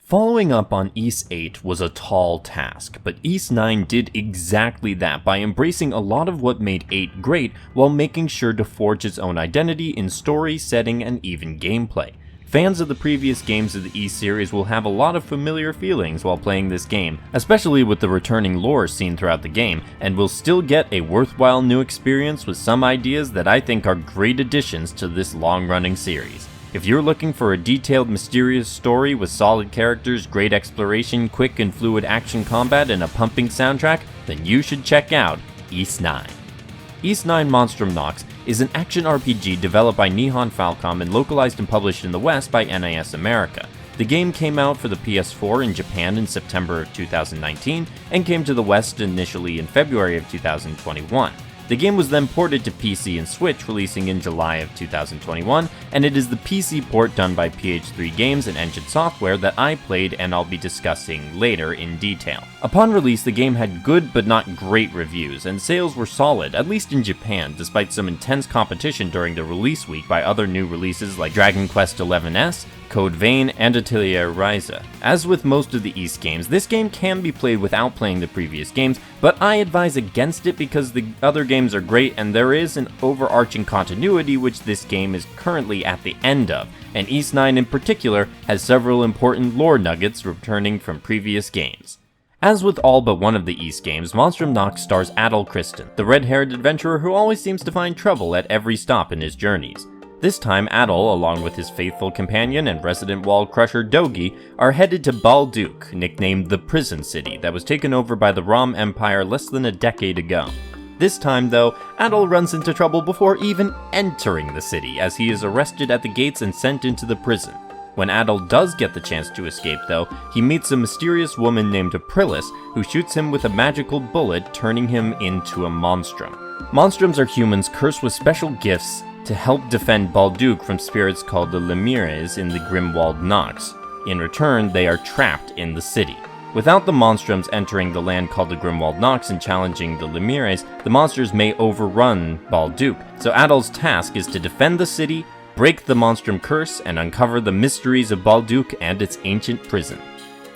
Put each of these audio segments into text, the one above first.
Following up on Ys VIII was a tall task, but Ys IX did exactly that by embracing a lot of what made 8 great while making sure to forge its own identity in story, setting, and even gameplay. Fans of the previous games of the Ys series will have a lot of familiar feelings while playing this game, especially with the returning lore seen throughout the game, and will still get a worthwhile new experience with some ideas that I think are great additions to this long-running series. If you're looking for a detailed, mysterious story with solid characters, great exploration, quick and fluid action combat, and a pumping soundtrack, then you should check out Ys IX. Ys IX Monstrum Nox is an action RPG developed by Nihon Falcom and localized and published in the West by NISAmerica. The game came out for the PS4 in Japan in September of 2019 and came to the West initially in February of 2021. The game was then ported to PC and Switch, releasing in July of 2021, and it is the PC port done by PH3 Games and Engine Software that I played and I'll be discussing later in detail. Upon release, the game had good but not great reviews, and sales were solid, at least in Japan, despite some intense competition during the release week by other new releases like Dragon Quest XI's, Code Vein, and Atelier Ryza. As with most of the Ys games, this game can be played without playing the previous games, but I advise against it because the other games are great and there is an overarching continuity which this game is currently at the end of, and Ys IX in particular has several important lore nuggets returning from previous games. As with all but one of the Ys games, Monstrum Nox stars Adol Kristen, the red-haired adventurer who always seems to find trouble at every stop in his journeys. This time, Adol, along with his faithful companion and resident wall crusher Dogi, are headed to Balduke, nicknamed the Prison City, that was taken over by the Rom Empire less than a decade ago. This time, though, Adol runs into trouble before even entering the city, as he is arrested at the gates and sent into the prison. When Adol does get the chance to escape, though, he meets a mysterious woman named Aprilis, who shoots him with a magical bullet, turning him into a monstrum. Monstrums are humans cursed with special gifts to help defend Balduke from spirits called the Lemures in the Grimwald Knox. In return, they are trapped in the city. Without the monstrums entering the land called the Grimwald Knox and challenging the Lemures, the monsters may overrun Balduke, so Adol's task is to defend the city, break the monstrum curse, and uncover the mysteries of Balduke and its ancient prison.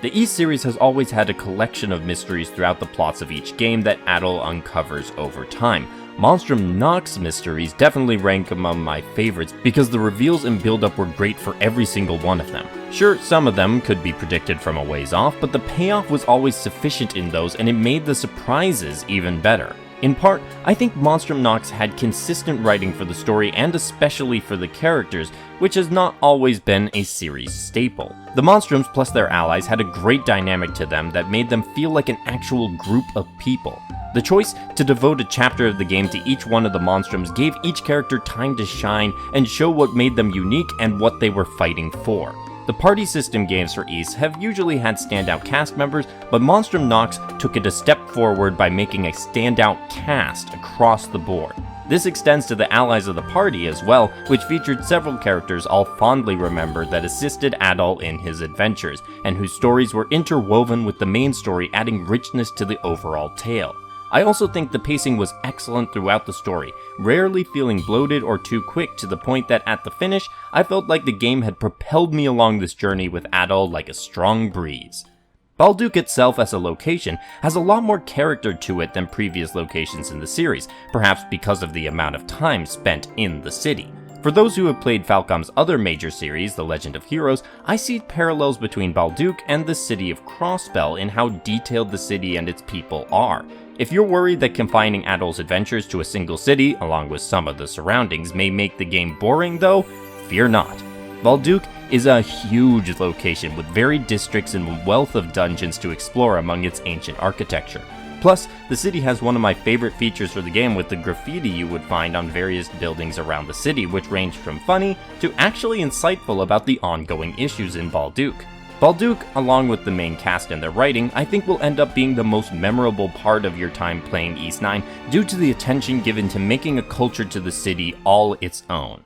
The Ys series has always had a collection of mysteries throughout the plots of each game that Adol uncovers over time. Monstrum Nox mysteries definitely rank among my favorites because the reveals and build-up were great for every single one of them. Sure, some of them could be predicted from a ways off, but the payoff was always sufficient in those and it made the surprises even better. In part, I think Monstrum Nox had consistent writing for the story and especially for the characters, which has not always been a series staple. The Monstrums plus their allies had a great dynamic to them that made them feel like an actual group of people. The choice to devote a chapter of the game to each one of the Monstrums gave each character time to shine and show what made them unique and what they were fighting for. The party system games for Ys have usually had standout cast members, but Monstrum Nox took it a step forward by making a standout cast across the board. This extends to the allies of the party as well, which featured several characters all fondly remembered that assisted Adol in his adventures, and whose stories were interwoven with the main story, adding richness to the overall tale. I also think the pacing was excellent throughout the story, rarely feeling bloated or too quick to the point that at the finish, I felt like the game had propelled me along this journey with Adol like a strong breeze. Balduke itself as a location has a lot more character to it than previous locations in the series, perhaps because of the amount of time spent in the city. For those who have played Falcom's other major series, The Legend of Heroes, I see parallels between Balduke and the city of Crossbell in how detailed the city and its people are. If you're worried that confining Adol's adventures to a single city, along with some of the surroundings, may make the game boring though, fear not. Balduke is a huge location with varied districts and a wealth of dungeons to explore among its ancient architecture. Plus, the city has one of my favorite features for the game with the graffiti you would find on various buildings around the city, which ranged from funny to actually insightful about the ongoing issues in Balduke. Balduke, along with the main cast and their writing, I think will end up being the most memorable part of your time playing Ys IX due to the attention given to making a culture to the city all its own.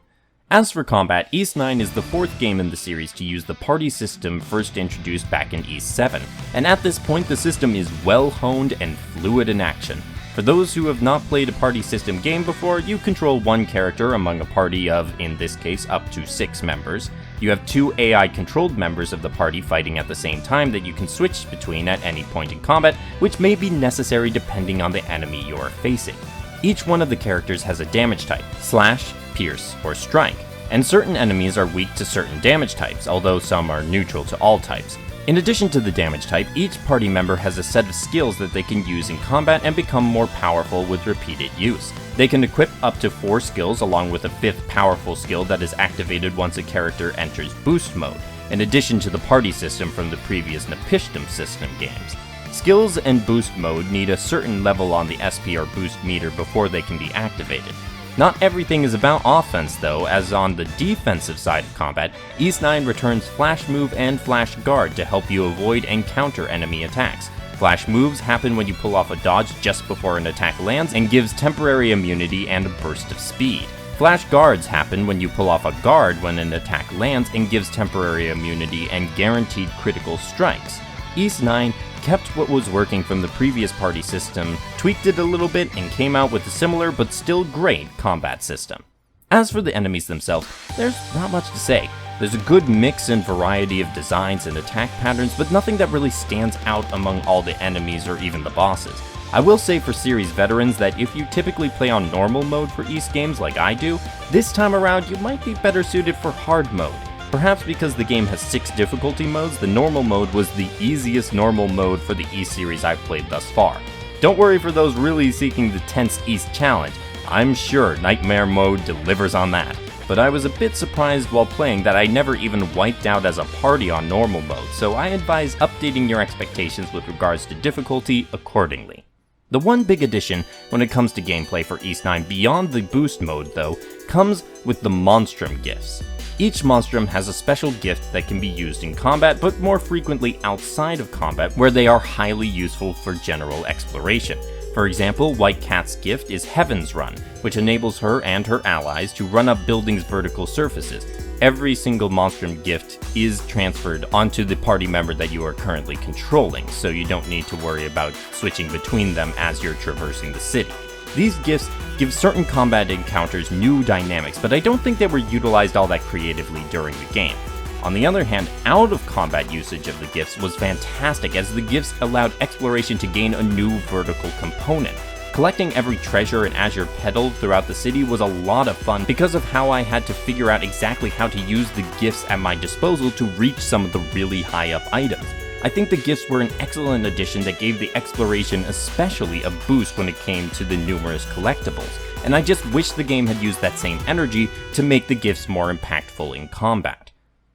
As for combat, Ys IX is the fourth game in the series to use the party system first introduced back in Ys VII, and at this point the system is well honed and fluid in action. For those who have not played a party system game before, you control one character among a party of, in this case, up to 6 members. You have 2 AI-controlled members of the party fighting at the same time that you can switch between at any point in combat, which may be necessary depending on the enemy you are facing. Each one of the characters has a damage type: slash, pierce, or strike, and certain enemies are weak to certain damage types, although some are neutral to all types. In addition to the damage type, each party member has a set of skills that they can use in combat and become more powerful with repeated use. They can equip up to 4 skills along with a 5th powerful skill that is activated once a character enters boost mode, in addition to the party system from the previous Napishtim system games. Skills and boost mode need a certain level on the SP or boost meter before they can be activated. Not everything is about offense though, as on the defensive side of combat, Ys IX returns Flash Move and Flash Guard to help you avoid and counter enemy attacks. Flash moves happen when you pull off a dodge just before an attack lands and gives temporary immunity and a burst of speed. Flash Guards happen when you pull off a guard when an attack lands and gives temporary immunity and guaranteed critical strikes. Ys IX kept what was working from the previous party system, tweaked it a little bit, and came out with a similar but still great combat system. As for the enemies themselves, there's not much to say. There's a good mix and variety of designs and attack patterns, but nothing that really stands out among all the enemies or even the bosses. I will say for series veterans that if you typically play on normal mode for Ys games like I do, this time around you might be better suited for hard mode. Perhaps because the game has 6 difficulty modes, the normal mode was the easiest normal mode for the Ys series I've played thus far. Don't worry for those really seeking the tense Ys challenge, I'm sure Nightmare mode delivers on that. But I was a bit surprised while playing that I never even wiped out as a party on normal mode, so I advise updating your expectations with regards to difficulty accordingly. The one big addition when it comes to gameplay for Ys IX beyond the boost mode though, comes with the Monstrum gifts. Each monstrum has a special gift that can be used in combat, but more frequently outside of combat, where they are highly useful for general exploration. For example, White Cat's gift is Heaven's Run, which enables her and her allies to run up buildings' vertical surfaces. Every single monstrum gift is transferred onto the party member that you are currently controlling, so you don't need to worry about switching between them as you're traversing the city. These gifts give certain combat encounters new dynamics, but I don't think they were utilized all that creatively during the game. On the other hand, out-of-combat usage of the gifts was fantastic, as the gifts allowed exploration to gain a new vertical component. Collecting every treasure and azure petal throughout the city was a lot of fun because of how I had to figure out exactly how to use the gifts at my disposal to reach some of the really high-up items. I think the gifts were an excellent addition that gave the exploration especially a boost when it came to the numerous collectibles, and I just wish the game had used that same energy to make the gifts more impactful in combat.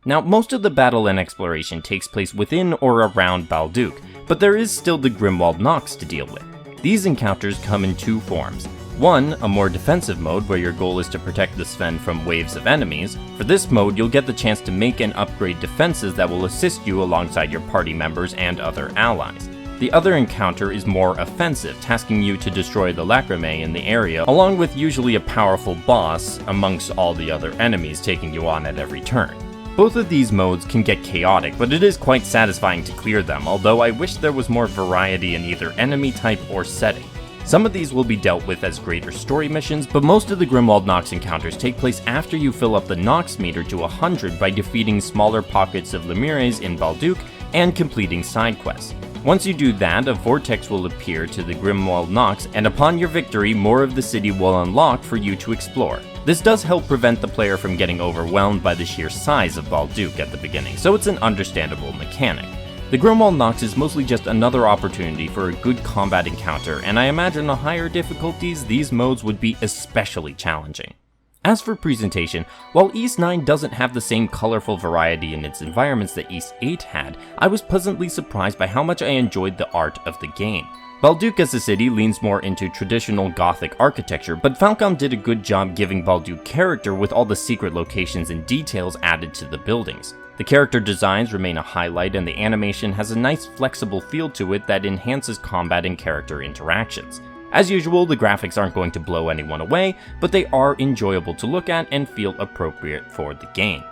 Now, most of the battle and exploration takes place within or around Balduq, but there is still the Grimwald Knox to deal with. These encounters come in 2 forms. One, a more defensive mode where your goal is to protect the Sven from waves of enemies. For this mode, you'll get the chance to make and upgrade defenses that will assist you alongside your party members and other allies. The other encounter is more offensive, tasking you to destroy the Lacrimae in the area, along with usually a powerful boss amongst all the other enemies taking you on at every turn. Both of these modes can get chaotic, but it is quite satisfying to clear them, although I wish there was more variety in either enemy type or setting. Some of these will be dealt with as greater story missions, but most of the Grimwald Knox encounters take place after you fill up the Nox meter to 100 by defeating smaller pockets of Lemures in Balduq and completing side quests. Once you do that, a vortex will appear to the Grimwald Knox, and upon your victory, more of the city will unlock for you to explore. This does help prevent the player from getting overwhelmed by the sheer size of Balduq at the beginning, so it's an understandable mechanic. The Grimwald Knox is mostly just another opportunity for a good combat encounter, and I imagine on higher difficulties, these modes would be especially challenging. As for presentation, while Ys IX doesn't have the same colorful variety in its environments that Ys VIII had, I was pleasantly surprised by how much I enjoyed the art of the game. Balduq as a city leans more into traditional Gothic architecture, but Falcom did a good job giving Balduq character with all the secret locations and details added to the buildings. The character designs remain a highlight, and the animation has a nice flexible feel to it that enhances combat and character interactions. As usual, the graphics aren't going to blow anyone away, but they are enjoyable to look at and feel appropriate for the game.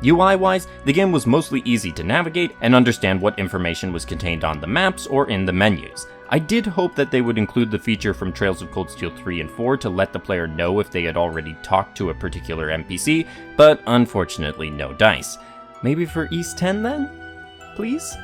UI-wise, the game was mostly easy to navigate and understand what information was contained on the maps or in the menus. I did hope that they would include the feature from Trails of Cold Steel 3 and 4 to let the player know if they had already talked to a particular NPC, but unfortunately no dice. Maybe for Ys X then? Please?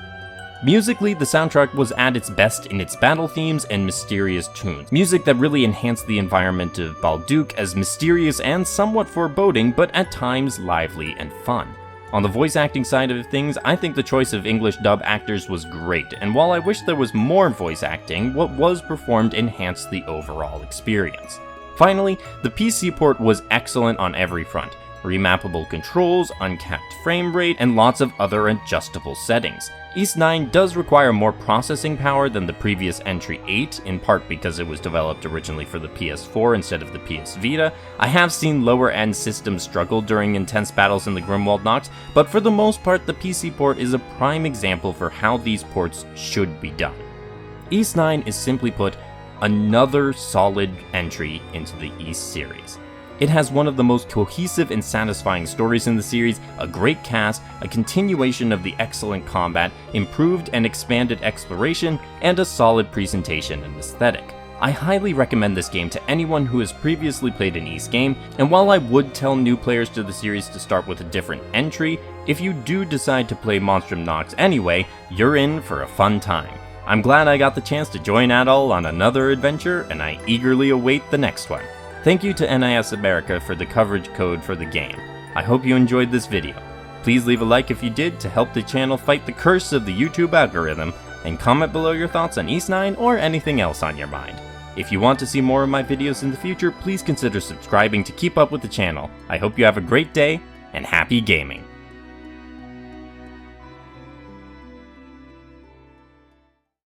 Musically, the soundtrack was at its best in its battle themes and mysterious tunes. Music that really enhanced the environment of Balduq as mysterious and somewhat foreboding, but at times lively and fun. On the voice acting side of things, I think the choice of English dub actors was great, and while I wish there was more voice acting, what was performed enhanced the overall experience. Finally, the PC port was excellent on every front. Remappable controls, uncapped frame rate, and lots of other adjustable settings. Ys IX does require more processing power than the previous entry 8, in part because it was developed originally for the PS4 instead of the PS Vita. I have seen lower-end systems struggle during intense battles in the Grimwald Knox, but for the most part the PC port is a prime example for how these ports should be done. Ys IX is simply put, another solid entry into the Ys series. It has one of the most cohesive and satisfying stories in the series, a great cast, a continuation of the excellent combat, improved and expanded exploration, and a solid presentation and aesthetic. I highly recommend this game to anyone who has previously played an Ys game, and while I would tell new players to the series to start with a different entry, if you do decide to play Monstrum Nox anyway, you're in for a fun time. I'm glad I got the chance to join Adol on another adventure, and I eagerly await the next one. Thank you to NISAmerica for the coverage code for the game. I hope you enjoyed this video. Please leave a like if you did to help the channel fight the curse of the YouTube algorithm, and comment below your thoughts on Ys IX or anything else on your mind. If you want to see more of my videos in the future, please consider subscribing to keep up with the channel. I hope you have a great day, and happy gaming!